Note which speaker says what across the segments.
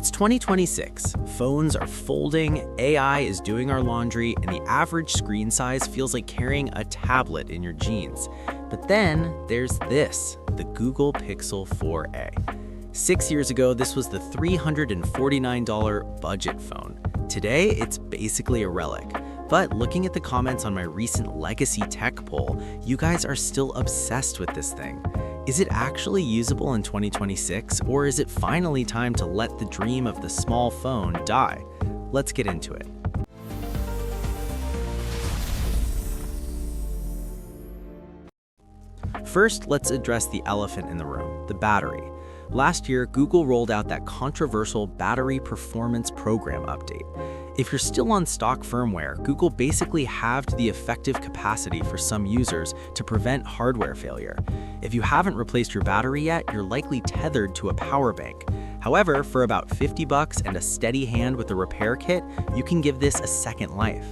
Speaker 1: It's 2026, phones are folding, AI is doing our laundry, and the average screen size feels like carrying a tablet in your jeans. But then there's this, the Google Pixel 4a. 6 years ago, this was the $349 budget phone. Today, it's basically a relic. But looking at the comments on my recent Legacy Tech poll, you guys are still obsessed with this thing. Is it actually usable in 2026, or is it finally time to let the dream of the small phone die? Let's get into it. First, let's address the elephant in the room, the battery. Last year, Google rolled out that controversial Battery Performance Program update. If you're still on stock firmware, Google basically halved the effective capacity for some users to prevent hardware failure. If you haven't replaced your battery yet, you're likely tethered to a power bank. However, for about $50 and a steady hand with a repair kit, you can give this a second life.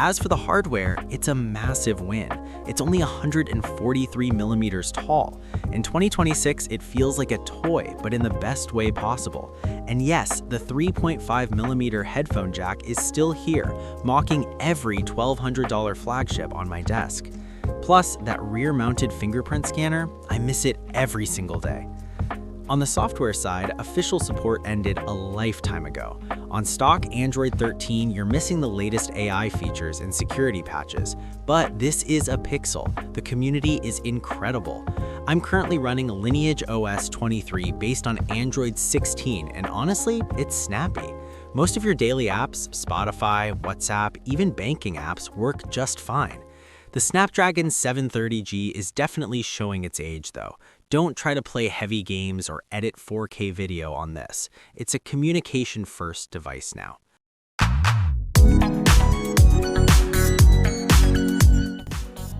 Speaker 1: As for the hardware, it's a massive win. It's only 143 millimeters tall. In 2026, it feels like a toy, but in the best way possible. And yes, the 3.5 millimeter headphone jack is still here, mocking every $1,200 flagship on my desk. Plus, that rear-mounted fingerprint scanner, I miss it every single day. On the software side, official support ended a lifetime ago. On stock Android 13, you're missing the latest AI features and security patches. But this is a Pixel. The community is incredible. I'm currently running LineageOS 23 based on Android 16, and honestly, it's snappy. Most of your daily apps, Spotify, WhatsApp, even banking apps work just fine. The Snapdragon 730G is definitely showing its age though. Don't try to play heavy games or edit 4K video on this. It's a communication-first device now.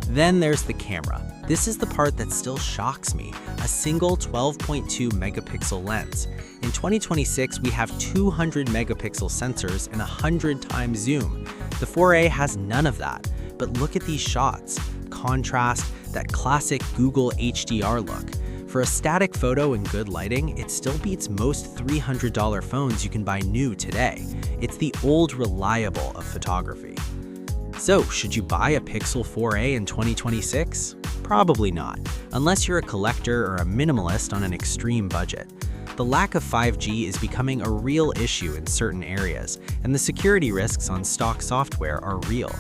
Speaker 1: Then there's the camera. This is the part that still shocks me, a single 12.2 megapixel lens. In 2026, we have 200 megapixel sensors and 100 times zoom. The 4a has none of that. But look at these shots. Contrast, that classic Google HDR look. For a static photo in good lighting, it still beats most $300 phones you can buy new today. It's the old reliable of photography. So, should you buy a Pixel 4a in 2026? Probably not, unless you're a collector or a minimalist on an extreme budget. The lack of 5G is becoming a real issue in certain areas, and the security risks on stock software are real.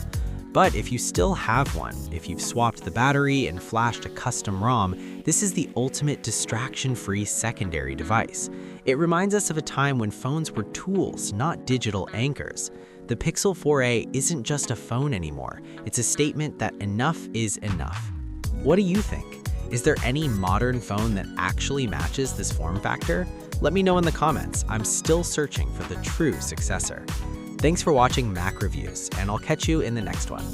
Speaker 1: But if you still have one, if you've swapped the battery and flashed a custom ROM, this is the ultimate distraction-free secondary device. It reminds us of a time when phones were tools, not digital anchors. The Pixel 4a isn't just a phone anymore. It's a statement that enough is enough. What do you think? Is there any modern phone that actually matches this form factor? Let me know in the comments. I'm still searching for the true successor. Thanks for watching MacReviews, and I'll catch you in the next one.